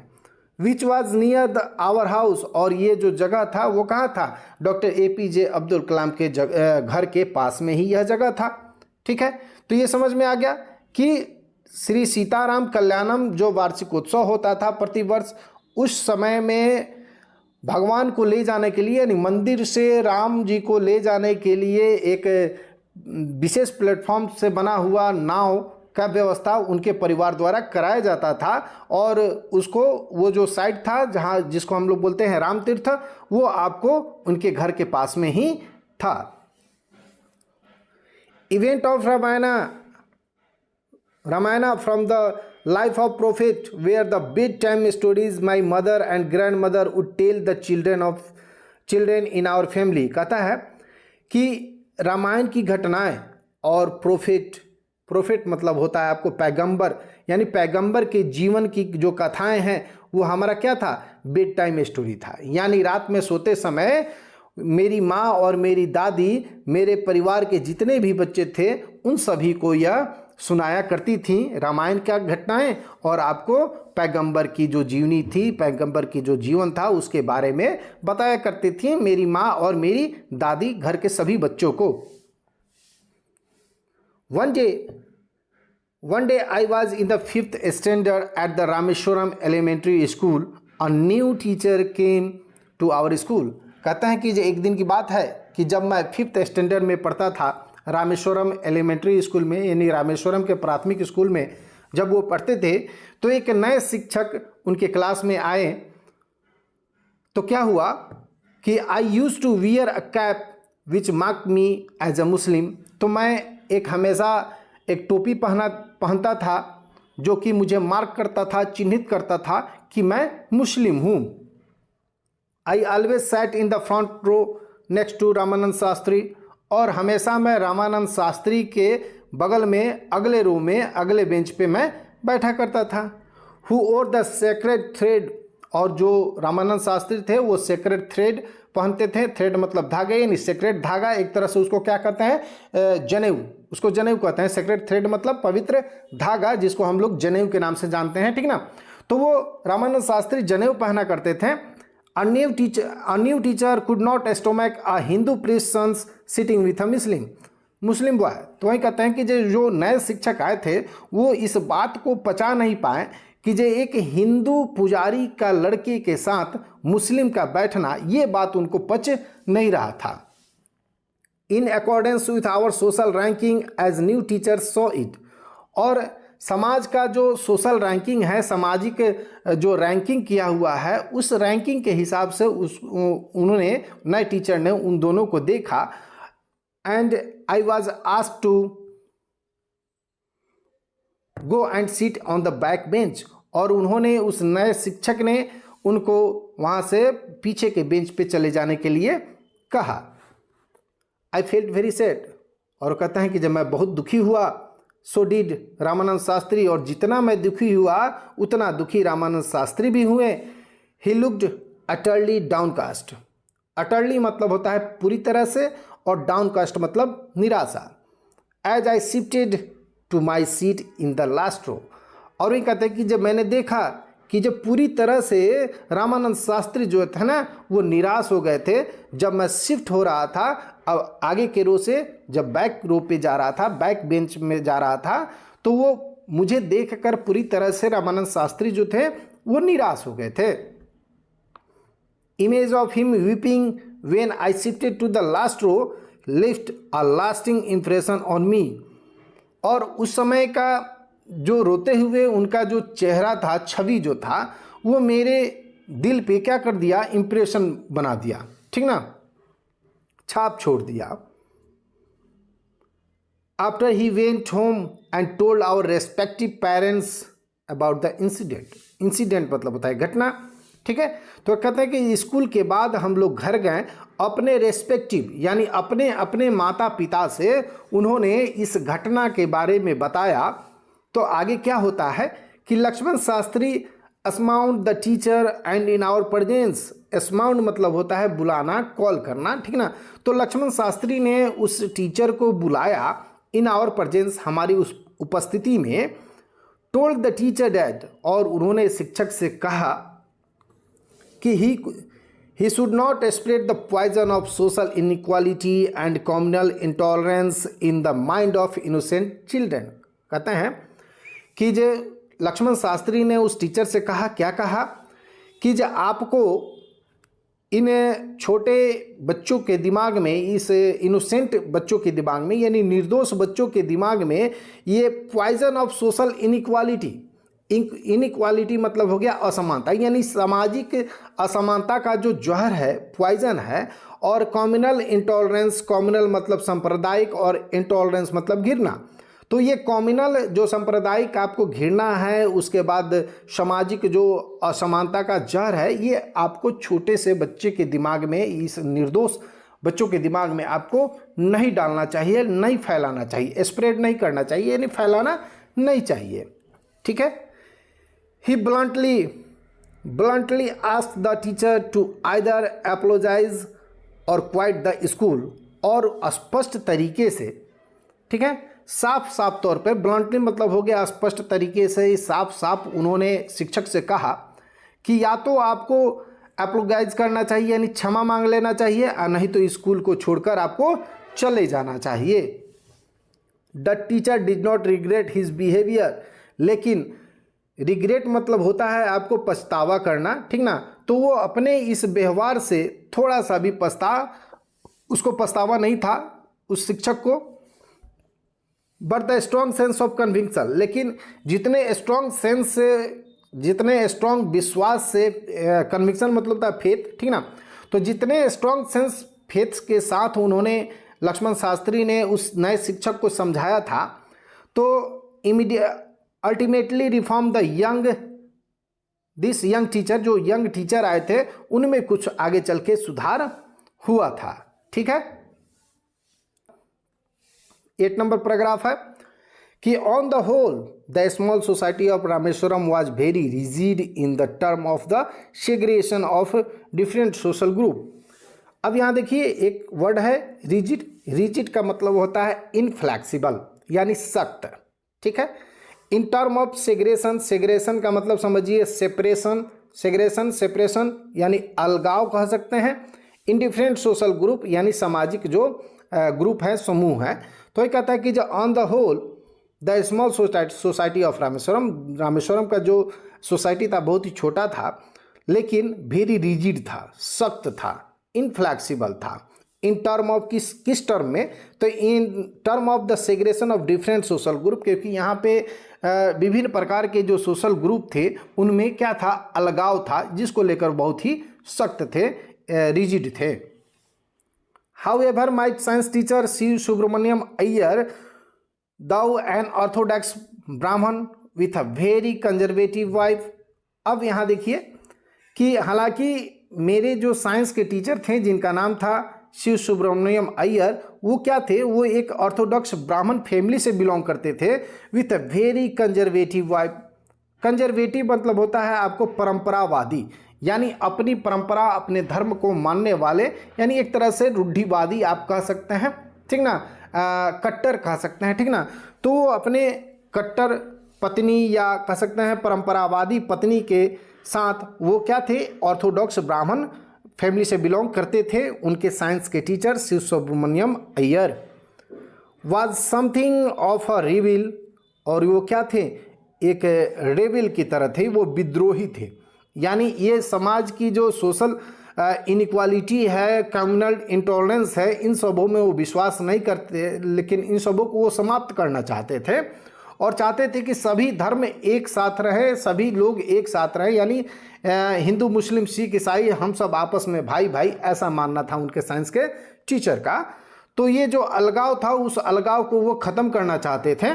Which was near the our house. और ये जो जगह था वो कहाँ था? डॉक्टर APJ अब्दुल कलाम के घर के पास में ही यह जगह था। ठीक है, तो ये समझ में आ गया कि श्री सीताराम कल्याणम जो वार्षिकोत्सव होता था प्रतिवर्ष, उस समय में भगवान को ले जाने के लिए, यानी मंदिर से राम जी को ले जाने के लिए एक विशेष प्लेटफॉर्म से बना हुआ नाव का व्यवस्था उनके परिवार द्वारा कराया जाता था। और उसको वो जो साइट था जहाँ जिसको हम लोग बोलते हैं राम तीर्थ, वो आपको उनके घर के पास में ही था। Event of Ramayan from the life of prophet were the bed time stories my mother and grand mother would tell the children in our family. कहता है कि रामायण की घटनाएं और प्रोफेट मतलब होता है आपको पैगंबर, यानी पैगंबर के जीवन की जो कथाएं हैं वो हमारा क्या था? बेड टाइम स्टोरी था। यानी रात में सोते समय मेरी माँ और मेरी दादी मेरे परिवार के जितने भी बच्चे थे उन सभी को यह सुनाया करती थी रामायण क्या घटनाएं, और आपको पैगंबर की जो जीवनी थी, पैगंबर की जो जीवन था उसके बारे में बताया करती थी मेरी माँ और मेरी दादी घर के सभी बच्चों को। One day I was in the 5th standard at the Rameshwaram Elementary School. A new teacher came to our school. कहता है कि जो एक दिन की बात है कि जब मैं 5th स्टैंडर्ड में पढ़ता था रामेश्वरम एलिमेंट्री स्कूल में, यानी रामेश्वरम के प्राथमिक स्कूल में जब वो पढ़ते थे, तो एक नए शिक्षक उनके क्लास में आए। तो क्या हुआ कि I use to wear a cap which mark me as a Muslim. तो मैं हमेशा एक टोपी पहनता था जो कि मुझे मार्क करता था, चिन्हित करता था कि मैं मुस्लिम हूँ। I always sat in the front row next to Ramanand Shastri. और हमेशा मैं रामानंद शास्त्री के बगल में अगले रो में अगले बेंच पे मैं बैठा करता था। Who wore the sacred thread. और जो रामानंद शास्त्री थे वो सेक्रेड थ्रेड पहनते थे। थ्रेड मतलब धागे, यानी सेक्रेड धागा, एक तरह से उसको क्या कहते हैं? जनेऊ। उसको जनेऊ कहते हैं। सेक्रेड थ्रेड मतलब पवित्र धागा, जिसको हम लोग जनेऊ के नाम से जानते हैं, ठीक ना। तो वो रामानंद शास्त्री जनेऊ पहना करते थे। A new teacher could not stomach a Hindu priest's sons sitting with a Muslim boy। तो वही कहते हैं कि जो नए शिक्षक आए थे वो इस बात को पचा नहीं पाए कि जो एक हिंदू पुजारी का लड़के के साथ मुस्लिम का बैठना, ये बात उनको पच नहीं रहा था। In accordance with our social ranking as new teacher saw it. और समाज का जो सोशल रैंकिंग है, सामाजिक जो रैंकिंग किया हुआ है, उस रैंकिंग के हिसाब से उन्होंने, नए टीचर ने उन दोनों को देखा। And I was asked to go and sit on the back bench, और उन्होंने, उस नए शिक्षक ने उनको वहाँ से पीछे के बेंच पे चले जाने के लिए कहा। आई फेल्ट वेरी सैड, और कहते हैं कि जब मैं बहुत दुखी हुआ, सो डिड रामानंद शास्त्री, और जितना मैं दुखी हुआ उतना दुखी रामानंद शास्त्री भी हुए। He looked utterly downcast. Utterly मतलब होता है पूरी तरह से, और डाउनकास्ट मतलब निराशा। As I shifted to my seat in the last row, और ये कहते हैं कि जब मैंने देखा कि जब पूरी तरह से रामानंद शास्त्री जो थे ना, वो निराश हो गए थे, जब मैं शिफ्ट हो रहा था, अब आगे के रो से जब बैक रो पे जा रहा था, बैक बेंच में जा रहा था, तो वो मुझे देखकर पूरी तरह से रामानंद शास्त्री जो थे वो निराश हो गए थे। Image of him weeping when I shifted to the last row left a lasting impression on me, और उस समय का जो रोते हुए उनका जो चेहरा था, छवि जो था, वो मेरे दिल पे क्या कर दिया, इम्प्रेशन बना दिया, ठीक ना, छाप छोड़ दिया। After he went home and told our respective parents about the incident. Incident मतलब होता है घटना, ठीक है। तो कहते हैं कि स्कूल के बाद हम लोग घर गए, अपने रेस्पेक्टिव यानी अपने अपने माता पिता से उन्होंने इस घटना के बारे में बताया। तो आगे क्या होता है कि Lakshmana Sastry summoned the teacher and in our presence. Summoned मतलब होता है बुलाना, कॉल करना, ठीक ना। तो लक्ष्मण शास्त्री ने उस टीचर को बुलाया, इन आवर प्रेजेंस हमारी उस उपस्थिति में। टोल्ड द टीचर डैट, और उन्होंने शिक्षक से कहा कि he should not spread the poison of social inequality and communal intolerance in the mind of innocent children। कहते हैं कि जो लक्ष्मण शास्त्री ने उस टीचर से कहा, क्या कहा कि जो आपको इन छोटे बच्चों के दिमाग में, इस इनोसेंट बच्चों के दिमाग में, यानी निर्दोष बच्चों के दिमाग में ये poison of social inequality, inequality मतलब हो गया असमानता, यानी सामाजिक असमानता का जो जहर है, पॉइजन है, और कम्युनल इंटॉलरेंस, कम्युनल मतलब सांप्रदायिक और इंटॉलरेंस मतलब घृणा। तो ये कम्युनल जो सांप्रदायिक आपको घृणा है, उसके बाद सामाजिक जो असमानता का जहर है, ये आपको छोटे से बच्चे के दिमाग में, इस निर्दोष बच्चों के दिमाग में आपको नहीं डालना चाहिए, नहीं फैलाना चाहिए, स्प्रेड नहीं करना चाहिए, यानी फैलाना नहीं चाहिए, ठीक है। He bluntly asked the teacher to either apologize or quit the school। और स्पष्ट तरीके से, ठीक है, साफ साफ तौर पे, ब्लंटली मतलब हो गया स्पष्ट तरीके से, साफ साफ उन्होंने शिक्षक से कहा कि या तो आपको एप्लोजाइज करना चाहिए यानी क्षमा मांग लेना चाहिए, और नहीं तो स्कूल को छोड़कर आपको चले जाना चाहिए। The teacher did not regret his behaviour, लेकिन रिग्रेट मतलब होता है आपको पछतावा करना, ठीक ना। तो वो अपने इस व्यवहार से थोड़ा सा भी उसको पछतावा नहीं था उस शिक्षक को। But the strong sense of conviction, लेकिन जितने स्ट्रॉन्ग सेंस से, जितने स्ट्रॉन्ग विश्वास से, कन्विक्शन मतलब होता है फेथ, ठीक ना। तो जितने स्ट्रॉन्ग सेंस फेथ के साथ उन्होंने, लक्ष्मण शास्त्री ने उस नए शिक्षक को समझाया था, तो ultimately reform the this young teacher, जो यंग टीचर आए थे उनमें कुछ आगे चल के सुधार हुआ था, ठीक है। 8 नंबर पैराग्राफ है कि on the whole the small society of Rameswaram was very rigid in the term of the segregation of different social group. अब यहाँ देखिए एक वर्ड है रिजिड। रिजिड का मतलब होता है इनफ्लेक्सिबल यानी सख्त, ठीक है। इन टर्म ऑफ सेग्रेशन, सेग्रेशन का मतलब समझिए सेपरेशन, सेपरेशन यानी अलगाव कह सकते हैं। इन डिफरेंट सोशल ग्रुप यानी सामाजिक जो ग्रुप है, समूह है। तो ये कहता है कि जो on the whole the small society of Rameswaram, Rameswaram का जो सोसाइटी था बहुत ही छोटा था, लेकिन वेरी रिजिड था, सख्त था, इनफ्लेक्सिबल था, इन टर्म ऑफ किस टर्म में, तो इन term of the segregation of different social group, क्योंकि यहाँ पे विभिन्न प्रकार के जो सोशल ग्रुप थे उनमें क्या था, अलगाव था, जिसको लेकर बहुत ही सख्त थे, रिजिड थे। However, my science teacher Shiv Subramaniam Iyer, though an orthodox Brahmin with a very conservative wife, अब यहाँ देखिए कि हालांकि मेरे जो साइंस के टीचर थे जिनका नाम था शिव सुब्रमण्यम अय्यर, वो क्या थे, वो एक ऑर्थोडॉक्स ब्राह्मण फैमिली से बिलोंग करते थे, with a very conservative wife. Conservative मतलब होता है आपको परंपरावादी, यानी अपनी परंपरा अपने धर्म को मानने वाले, यानी एक तरह से रूढ़िवादी आप कह सकते हैं, ठीक ना, कट्टर कह सकते हैं, ठीक ना। तो वो अपने कट्टर पत्नी या कह सकते हैं परंपरावादी पत्नी के साथ वो क्या थे, ऑर्थोडॉक्स ब्राह्मण फैमिली से बिलोंग करते थे। उनके साइंस के teacher Siva Subramaniam Iyer was something of a rebel, और वो क्या थे, एक रेबिल की तरह थे, वो विद्रोही थे। यानी ये समाज की जो सोशल इनइक्वालिटी है, कम्युनल इंटॉलरेंस है, इन सबों में वो विश्वास नहीं करते, लेकिन इन सबों को वो समाप्त करना चाहते थे और चाहते थे कि सभी धर्म एक साथ रहे, सभी लोग एक साथ रहे, यानी हिंदू मुस्लिम सिख ईसाई हम सब आपस में भाई भाई, ऐसा मानना था उनके साइंस के टीचर का। तो ये जो अलगाव था, उस अलगाव को वो ख़त्म करना चाहते थे।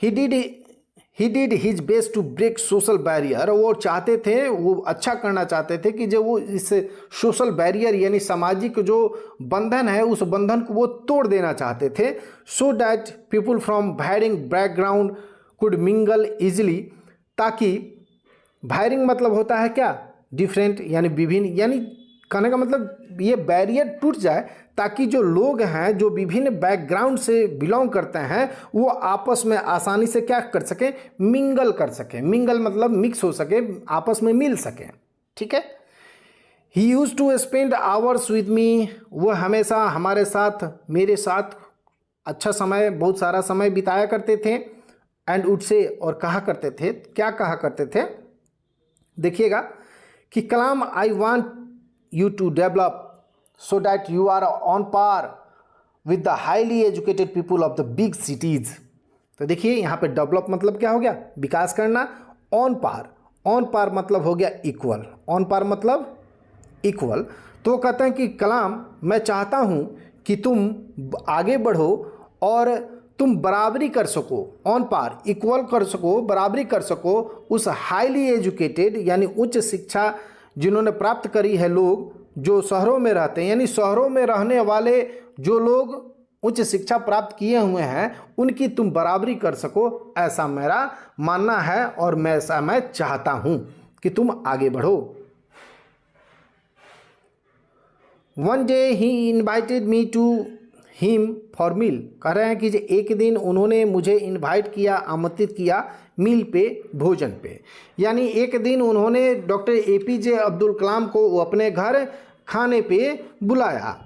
He did his best to break social barrier, वो चाहते थे, वो अच्छा करना चाहते थे कि जो वो इस सोशल बैरियर यानी सामाजिक जो बंधन है, उस बंधन को वो तोड़ देना चाहते थे, so that people from varying background could mingle easily, ताकि वैरिंग मतलब होता है क्या, डिफरेंट, यानी विभिन्न, यानी कहने का मतलब ये बैरियर टूट जाए ताकि जो लोग हैं जो विभिन्न बैकग्राउंड से बिलोंग करते हैं वो आपस में आसानी से क्या कर सकें, मिंगल कर सकें। मिंगल मतलब मिक्स हो सके, आपस में मिल सकें, ठीक है। He use to spend hours with me, वो हमेशा हमारे साथ, मेरे साथ अच्छा समय, बहुत सारा समय बिताया करते थे। एंड उड से, और कहा करते थे, क्या कहा करते थे, देखिएगा कि Kalam I want you to develop so that you are on par with the highly educated people of the big cities। तो देखिए यहाँ पे डेवलप मतलब क्या हो गया, विकास करना। ऑन पार, ऑन पार मतलब हो गया इक्वल, ऑन पार मतलब इक्वल। तो कहते हैं कि कलाम, मैं चाहता हूँ कि तुम आगे बढ़ो और तुम बराबरी कर सको, ऑन पार इक्वल कर सको, बराबरी कर सको उस हाईली एजुकेटेड यानी उच्च शिक्षा जिन्होंने प्राप्त करी है लोग, जो शहरों में रहते हैं, यानी शहरों में रहने वाले जो लोग उच्च शिक्षा प्राप्त किए हुए हैं उनकी तुम बराबरी कर सको, ऐसा मेरा मानना है और मैं चाहता हूं कि तुम आगे बढ़ो। One day he invited me to him for meal, कह रहे हैं कि एक दिन उन्होंने मुझे इनवाइट किया, आमंत्रित किया मील पे, भोजन पे, यानी एक दिन उन्होंने डॉक्टर APJ अब्दुल कलाम को अपने घर खाने पे बुलाया।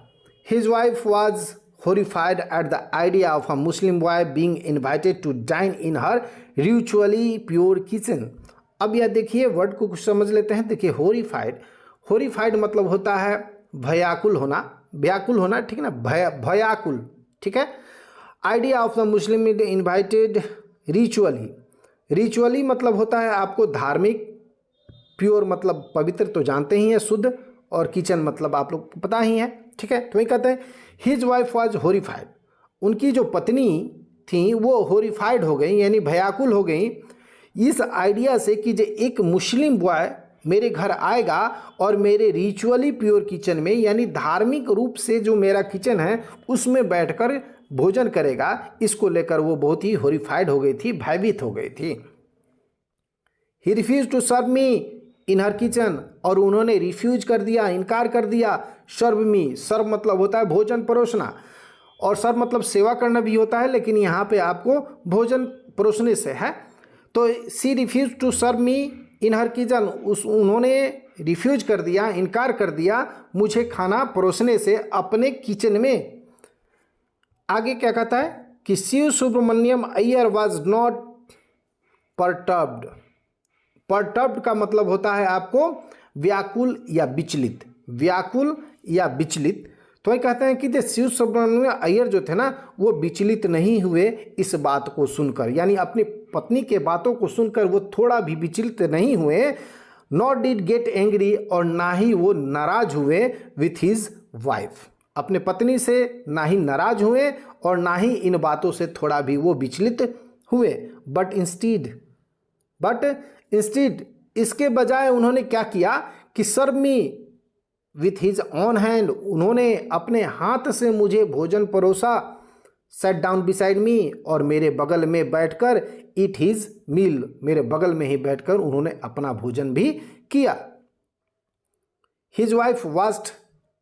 His wife was horrified at the idea of a Muslim boy being invited to dine in her ritually pure kitchen। अब यह देखिए वर्ड को कुछ समझ लेते हैं। देखिए horrified, horrified मतलब होता है भयाकुल होना, व्याकुल होना, ठीक है ना, भयाकुल, ठीक है। Idea of the Muslim invited ritually, ritually मतलब होता है आपको धार्मिक, प्योर मतलब पवित्र तो जानते ही हैं, शुद्ध, और किचन मतलब आप लोग को पता ही है, ठीक है। तो वही कहते हैं हिज वाइफ वाज होरिफाइड, उनकी जो पत्नी थी वो होरिफाइड हो गई यानी भयाकुल हो गई इस आइडिया से कि जो एक मुस्लिम बॉय मेरे घर आएगा और मेरे रिचुअली प्योर किचन में यानी धार्मिक रूप से जो मेरा किचन है उसमें बैठकर भोजन करेगा, इसको लेकर वो बहुत ही हॉरिफाइड हो गई थी, भयभीत हो गई थी। He refuse to serve me in her kitchen, और उन्होंने रिफ्यूज कर दिया, इनकार कर दिया। सर्व मी, सर्व मतलब होता है भोजन परोसना, और सर्व मतलब सेवा करना भी होता है, लेकिन यहाँ पे आपको भोजन परोसने से है। तो she refuse to serve me in her kitchen, उन्होंने रिफ्यूज कर दिया, इनकार कर दिया मुझे खाना परोसने से अपने किचन में। आगे क्या कहता है कि Shiv Subramaniam Iyer was not perturbed. Perturbed का मतलब होता है आपको व्याकुल या विचलित, व्याकुल या विचलित। तो वही कहते हैं कि जो शिव सुब्रमण्यम अय्यर जो थे ना, वो विचलित नहीं हुए इस बात को सुनकर, यानी अपनी पत्नी के बातों को सुनकर वो थोड़ा भी विचलित नहीं हुए। नॉट डिड गेट एंग्री, और ना ही वो नाराज हुए विथ हिज वाइफ, अपने पत्नी से ना ही नाराज हुए और ना ही इन बातों से थोड़ा भी वो विचलित हुए। बट इंस्टीड इसके बजाय उन्होंने क्या किया कि serve me with his own hand, उन्होंने अपने हाथ से मुझे भोजन परोसा। सेट डाउन बिसाइड मी, और मेरे बगल में बैठकर ईट हिज मील, मेरे बगल में ही बैठकर उन्होंने अपना भोजन भी किया। His wife watched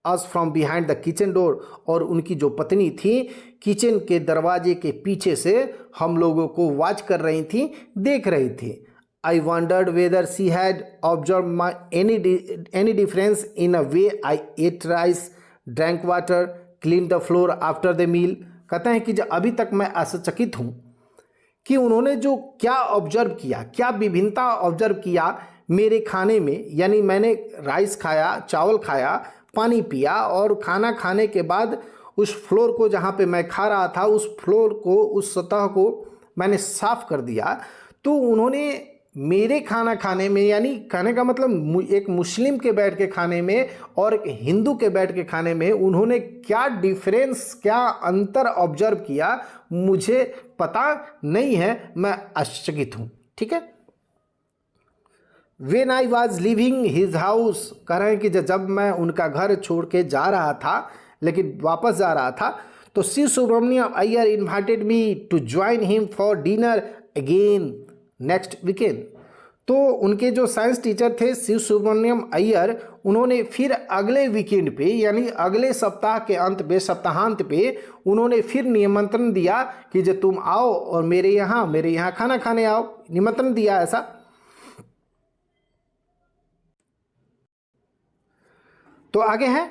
us from behind the kitchen door, और उनकी जो पत्नी थी किचन के दरवाजे के पीछे से हम लोगों को वॉच कर रही थी, देख रही थी। I wondered whether she had observed any difference in a way I ate rice, drank water, cleaned the floor after the meal। कहते हैं कि जब अभी तक मैं आश्चर्यचकित हूँ कि उन्होंने जो क्या ऑब्जर्व किया, क्या विभिन्नता ऑब्जर्व किया मेरे खाने में, यानी मैंने राइस खाया, चावल खाया, पानी पिया, और खाना खाने के बाद उस फ्लोर को जहाँ पे मैं खा रहा था, उस फ्लोर को, उस सतह को मैंने साफ कर दिया। तो उन्होंने मेरे खाना खाने में, यानी खाने का मतलब एक मुस्लिम के बैठ के खाने में और एक हिंदू के बैठ के खाने में उन्होंने क्या डिफरेंस, क्या अंतर ऑब्जर्व किया, मुझे पता नहीं है, मैं आश्चर्यचकित हूँ। ठीक है। When I was leaving his house, कह रहे हैं कि जब मैं उनका घर छोड़ के जा रहा था, लेकिन वापस जा रहा था, तो Shiv Subramaniam Iyer invited me to join him for dinner again next weekend. तो उनके जो साइंस टीचर थे शिव सुब्रमण्यम अय्यर, उन्होंने फिर अगले वीकेंड पे, यानी अगले सप्ताह के अंत पे, सप्ताहांत पे उन्होंने फिर निमंत्रण दिया कि जो तुम आओ और मेरे यहाँ खाना खाने आओ, निमंत्रण दिया ऐसा। तो आगे है,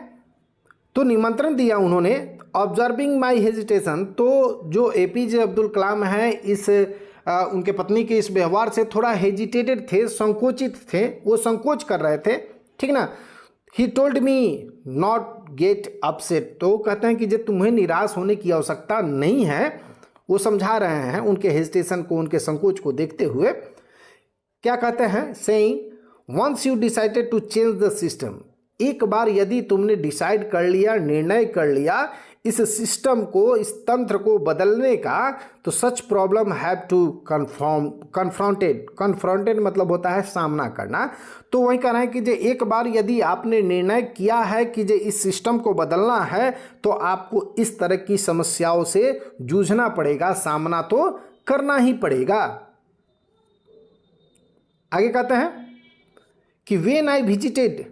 तो निमंत्रण दिया उन्होंने। ऑब्जर्विंग माई हेजिटेशन, तो जो एपीजे अब्दुल कलाम है इस उनके पत्नी के इस व्यवहार से थोड़ा हेजिटेटेड थे, संकोचित थे, वो संकोच कर रहे थे। ठीक ना। He told me not get upset, तो कहते हैं कि जो तुम्हें निराश होने की आवश्यकता नहीं है, वो समझा रहे हैं उनके हेजिटेशन को, उनके संकोच को देखते हुए। क्या कहते हैं, saying once you decided to change the system, एक बार यदि तुमने डिसाइड कर लिया, निर्णय कर लिया इस सिस्टम को, इस तंत्र को बदलने का, तो such problem have to confronted मतलब होता है सामना करना। तो वही कह रहे हैं कि जो एक बार यदि आपने निर्णय किया है कि जो इस सिस्टम को बदलना है, तो आपको इस तरह की समस्याओं से जूझना पड़ेगा, सामना तो करना ही पड़ेगा। आगे कहते हैं कि when I visited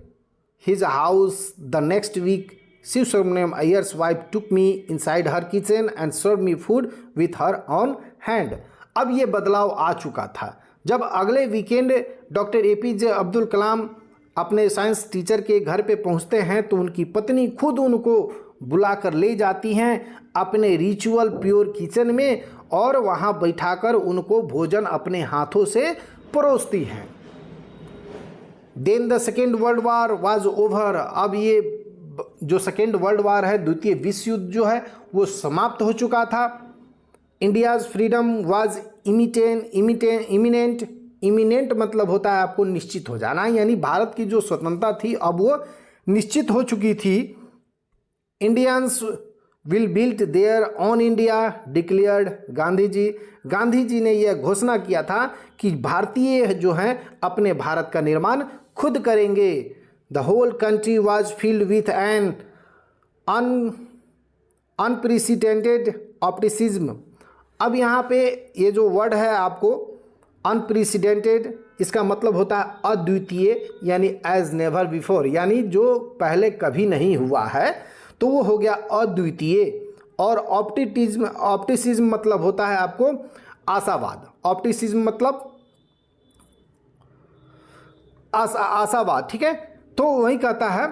his house the next week, Shiv Subramaniam Iyengar's wife took me inside her kitchen and served me food with her own hand। अब ये बदलाव आ चुका था। जब अगले वीकेंड डॉक्टर एपीजे अब्दुल कलाम अपने साइंस टीचर के घर पे पहुंचते हैं, तो उनकी पत्नी खुद उनको बुलाकर ले जाती हैं अपने रिचुअल प्योर किचन में, और वहाँ बैठाकर उनको भोजन अपने हाथों से परोसती हैं। Then the second world war was over, अब ये जो सेकेंड वर्ल्ड वार है, द्वितीय विश्व युद्ध जो है वो समाप्त हो चुका था। इंडियाज़ फ्रीडम वाज इमिनेंट मतलब होता है आपको निश्चित हो जाना, यानी भारत की जो स्वतंत्रता थी अब वो निश्चित हो चुकी थी। Indians will build their own India declared Gandhi ji ने यह घोषणा किया था कि भारतीय जो हैं अपने भारत का निर्माण खुद करेंगे। The whole country was filled with an unprecedented optimism. अब यहाँ पे ये जो वर्ड है आपको अनप्रेसिडेंटेड, इसका मतलब होता है अद्वितीय, यानी एज नेवर बिफोर, यानी जो पहले कभी नहीं हुआ है, तो वो हो गया अद्वितीय। और ऑप्टिसिज्म मतलब होता है आपको आशावाद। ऑप्टिसिज्म मतलब आशावाद। ठीक है। तो वही कहता है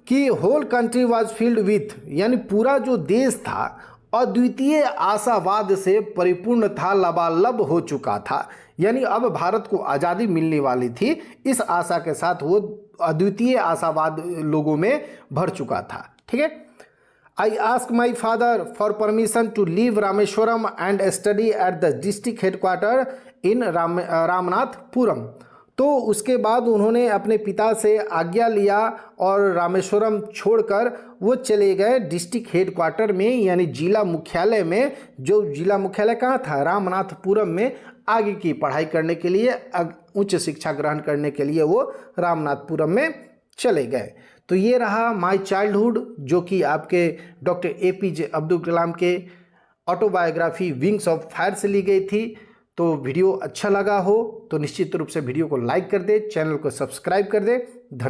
कि whole country was filled with, यानी पूरा जो देश था अद्वितीय आशावाद से परिपूर्ण था, लबालब हो चुका था। यानी अब भारत को आज़ादी मिलने वाली थी, इस आशा के साथ वो अद्वितीय आशावाद लोगों में भर चुका था। ठीक है। I ask my father for permission to leave Rameswaram and study at the district headquarter in Ramanathapuram. तो उसके बाद उन्होंने अपने पिता से आज्ञा लिया और रामेश्वरम छोड़कर वो चले गए डिस्ट्रिक्ट हेडक्वार्टर में, यानी जिला मुख्यालय में। जो जिला मुख्यालय कहाँ था? रामनाथपुरम में। आगे की पढ़ाई करने के लिए, उच्च शिक्षा ग्रहण करने के लिए वो रामनाथपुरम में चले गए। तो ये रहा माय चाइल्डहुड, जो कि आपके डॉक्टर APJ अब्दुल कलाम के ऑटोबायोग्राफी विंग्स ऑफ फायर से ली गई थी। तो वीडियो अच्छा लगा हो तो निश्चित रूप से वीडियो को लाइक कर दे, चैनल को सब्सक्राइब कर दे। धन्यवाद।